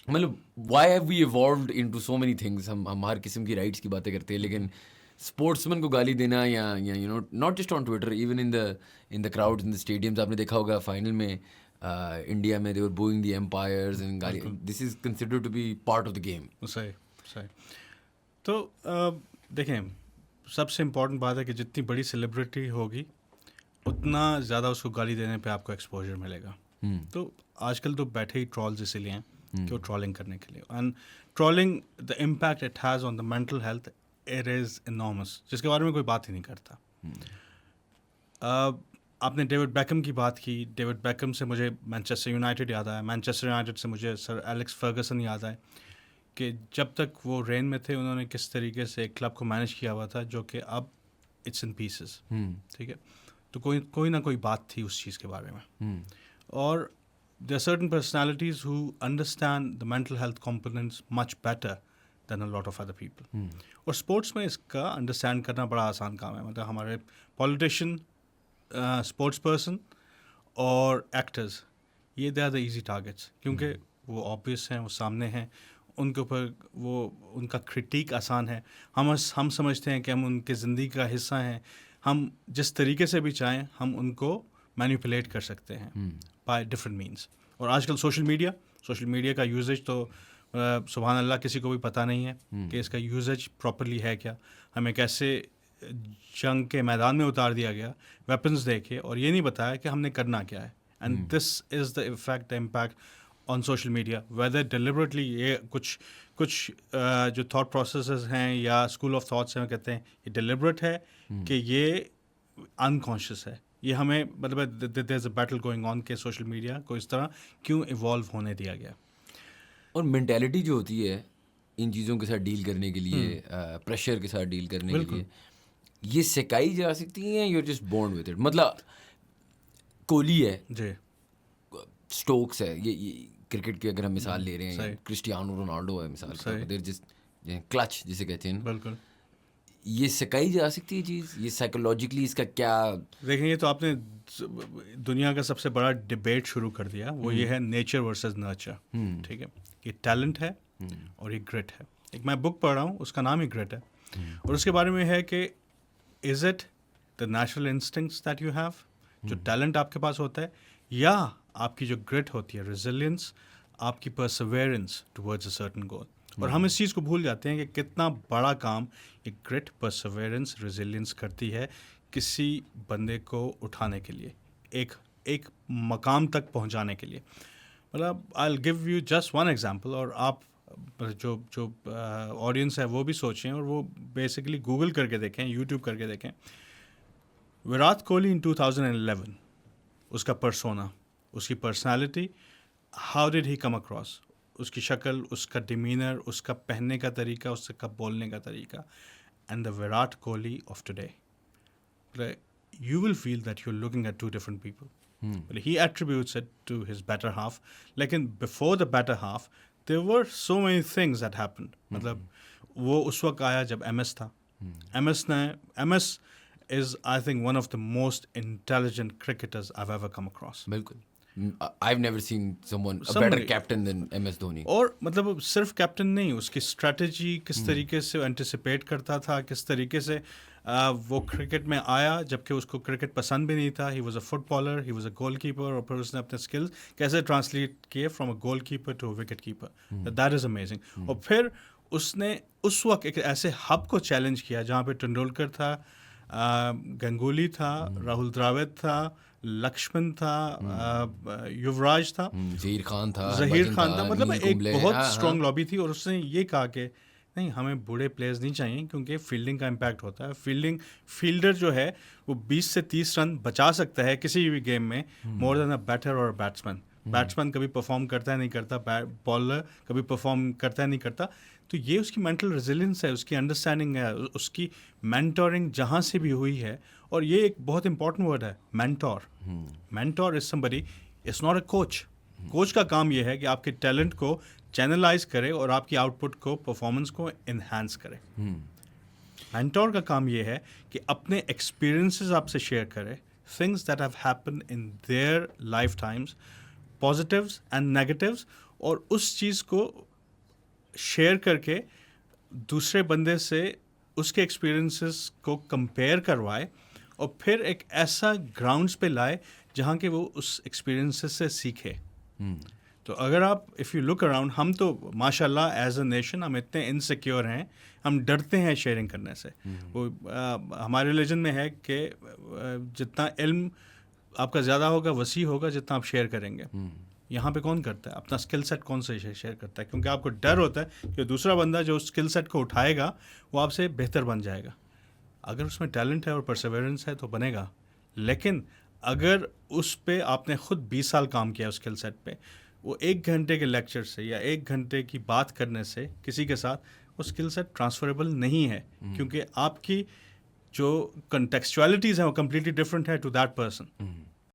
مطلب why have we evolved into so many things. ہم ہر قسم کی رائٹس کی باتیں کرتے ہیں, لیکن اسپورٹس مین کو گالی دینا یا you know not just on Twitter, even in the crowd in the stadiums, آپ نے دیکھا ہوگا فائنل میں انڈیا میں they were booing the umpires and گالی. This is considered to be part of the game. صحیح صحیح. تو دیکھیں, سب سے امپورٹنٹ بات ہے کہ جتنی بڑی سیلیبریٹی ہوگی اتنا زیادہ اس کو گالی دینے پہ آپ کو ایکسپوجر ملے گا. تو آج کل تو بیٹھے ہی ٹرولز اسی لیے ہیں کہ وہ ٹرولنگ کرنے کے لیے. And trolling, the impact it has on the mental health, it is enormous, جس کے بارے میں کوئی بات ہی نہیں کرتا. آپ نے ڈیوڈ بیکم کی بات کی. ڈیوڈ بیکم سے مجھے مینچسٹر یونائٹیڈ یاد آیا, مینچسٹر یونائٹیڈ سے مجھے سر ایلیکس فرگسن یاد آئے کہ جب تک وہ رین میں تھے انہوں نے کس طریقے سے ایک کلب کو مینیج کیا ہوا تھا جو کہ اب اٹس ان پیسز. ٹھیک ہے, تو کوئی نہ کوئی بات تھی اس چیز کے بارے میں. اور there are certain personalities who understand the mental health components much better than a lot of other people. اور اسپورٹس میں اس کا انڈرسٹینڈ کرنا بڑا آسان کام ہے. مطلب ہمارے پولیٹیشین, اسپورٹس پرسن اور ایکٹرز, یہ they are the easy targets, کیونکہ وہ آبویس ہیں, وہ سامنے ہیں, ان کے اوپر وہ ان کا کرٹیک آسان ہے. ہم سمجھتے ہیں کہ ہم ان کے زندگی کا حصہ ہیں, ہم جس طریقے سے بھی چاہیں ہم ان کو مینیپولیٹ کر سکتے ہیں بائی ڈفرنٹ مینس. اور آج کل سوشل میڈیا کا یوزیج تو سبحان اللہ کسی کو بھی پتہ نہیں ہے کہ اس کا یوزیج پراپرلی ہے کیا. ہمیں کیسے جنگ کے میدان میں اتار دیا گیا ویپنز دے کے, اور یہ نہیں بتایا کہ ہم نے کرنا کیا ہے. And this is the impact on social media, weather deliberately. یہ کچھ جو تھاٹ پروسیسز ہیں یا اسکول آف تھاٹس ہیں, وہ کہتے ہیں یہ ڈیلیبریٹ ہے کہ یہ انکانشیس ہے. یہ ہمیں مطلب دیر از اے بیٹل گوئنگ آن کہ سوشل میڈیا کو اس طرح کیوں ایوالو ہونے دیا گیا. اور مینٹیلٹی جو ہوتی ہے ان چیزوں کے ساتھ ڈیل کرنے کے لیے, پریشر کے ساتھ ڈیل کرنے کے لیے, یہ سکھائی جا سکتی ہیں, you are just born with it. مطلب کوہلی ہے, جی, اسٹوکس ہے, یہ کرکٹ کی اگر ہم مثال لے رہے ہیں, کرسٹیانو رونالڈو ہے مثال, دیر جسٹ کلچ جسے کہتے ہیں. بالکل, یہ سکھائی جا سکتی ہے چیز, یہ سائیکولوجیکلی اس کا کیا. دیکھیں یہ تو آپ نے دنیا کا سب سے بڑا ڈبیٹ شروع کر دیا, وہ یہ ہے نیچر ورسز نرچر. ٹھیک ہے, یہ ٹیلنٹ ہے اور یہ گرٹ ہے. ایک میں بک پڑھ رہا ہوں, اس کا نام ہی گرٹ ہے, اور اس کے بارے میں ہے کہ is it the natural instincts that you have, جو ٹیلنٹ آپ کے پاس ہوتا ہے, یا آپ کی جو گرٹ ہوتی ہے, ریزیلینس, آپ کی perseverance towards a certain goal. اور ہم اس چیز کو بھول جاتے ہیں کہ کتنا بڑا کام یہ گرٹ, پرسیویرنس, ریزیلینس کرتی ہے کسی بندے کو اٹھانے کے لیے, ایک مقام تک پہنچانے کے لیے. مطلب I will give you just one example, اور آپ جو آڈینس ہے وہ بھی سوچیں اور وہ بیسیکلی گوگل کر کے دیکھیں, یوٹیوب کر کے دیکھیں. وراٹ کوہلی ان 2011, اس کا پرسونا, اس کی personality, how did he come across, اس کی شکل, اس کا ڈیمینر, اس کا پہننے کا طریقہ, اس کا بولنے کا طریقہ, and the Virat Kohli of today, you will feel that you're looking at two different people. But he attributes it to his better half. Lekin before the better half, there were so many things that happened. مطلب وہ اس وقت آیا جب M S تھا. M S is I think one of the most intelligent cricketers I've ever come across. بالکل, I've never seen someone a better captain than MS Dhoni. اور مطلب صرف کیپٹن نہیں, اس کی اسٹریٹجی کس طریقے سے انٹیسپیٹ کرتا تھا, کس طریقے سے وہ کرکٹ میں آیا جب کہ اس کو کرکٹ پسند بھی نہیں تھا. He was a footballer, he was a goalkeeper, اور پھر اس نے اپنے اسکلز کیسے ٹرانسلیٹ کیے from a goalkeeper to a wicketkeeper. That is amazing. اور پھر اس نے اس وقت ایک ایسے ہب کو چیلنج کیا جہاں پہ ٹنڈولکر تھا, گنگولی تھا, راہل دراوڈ تھا, لکشمن تھا, یوراج تھا, ظہیر خان تھا, مطلب ایک بہت اسٹرانگ لابی تھی. اور اس نے یہ کہا کہ نہیں, ہمیں بوڑھے پلیئرز نہیں چاہیے کیونکہ فیلڈنگ کا امپیکٹ ہوتا ہے. فیلڈر جو ہے وہ 20 سے 30 رن بچا سکتا ہے کسی بھی گیم میں, مور دین اے بیٹر اور بیٹسمین. بیٹسمین کبھی پرفارم کرتا ہے نہیں کرتا, بالر کبھی پرفارم کرتا ہے نہیں کرتا. تو یہ اس کی مینٹل ریزیلینس ہے, اس کی انڈرسٹینڈنگ ہے, اس کی مینٹورنگ جہاں سے بھی ہوئی ہے. اور یہ ایک بہت امپورٹنٹ ورڈ ہے, mentor. Mentor is somebody, it's not a coach. Coach کا کام یہ ہے کہ آپ کے ٹیلنٹ کو چینلائز کرے اور آپ کی آؤٹ پٹ کو, پرفارمنس کو انہینس کرے. مینٹور کا کام یہ ہے کہ اپنے ایکسپیرئنسز آپ سے شیئر کرے, things that have happen in their lifetimes, positives and negatives, اور اس چیز کو شیئر کر کے دوسرے بندے سے اس کے ایکسپیرئنسز کو کمپیئر کروائے اور پھر ایک ایسا گراؤنڈس پہ لائے جہاں کہ وہ اس ایکسپیرئنسز سے سیکھے. تو اگر آپ اف یو لک اراؤنڈ, ہم تو ماشاء اللہ ایز اے نیشن ہم اتنے انسیکیور ہیں, ہم ڈرتے ہیں شیئرنگ کرنے سے. وہ ہمارے ریلیجن میں ہے کہ جتنا علم آپ کا زیادہ ہوگا, وسیع ہوگا, جتنا آپ شیئر کریں گے. یہاں پہ کون کرتا ہے اپنا اسکل سیٹ, کون سے شیئر کرتا ہے؟ کیونکہ آپ کو ڈر ہوتا ہے کہ دوسرا بندہ جو اسکل سیٹ کو اٹھائے گا وہ آپ سے بہتر بن جائے گا. اگر اس میں ٹیلنٹ ہے اور پرسیورنس ہے تو بنے گا, لیکن اگر اس پہ آپ نے خود 20 سال کام کیا اسکل سیٹ پہ, وہ 1 گھنٹے کے لیکچر سے یا 1 گھنٹے کی بات کرنے سے کسی کے ساتھ وہ اسکل سیٹ ٹرانسفریبل نہیں ہے, کیونکہ آپ کی جو کنٹیکسچوالٹیز ہیں وہ کمپلیٹلی ڈفرینٹ ہے ٹو دیٹ پرسن.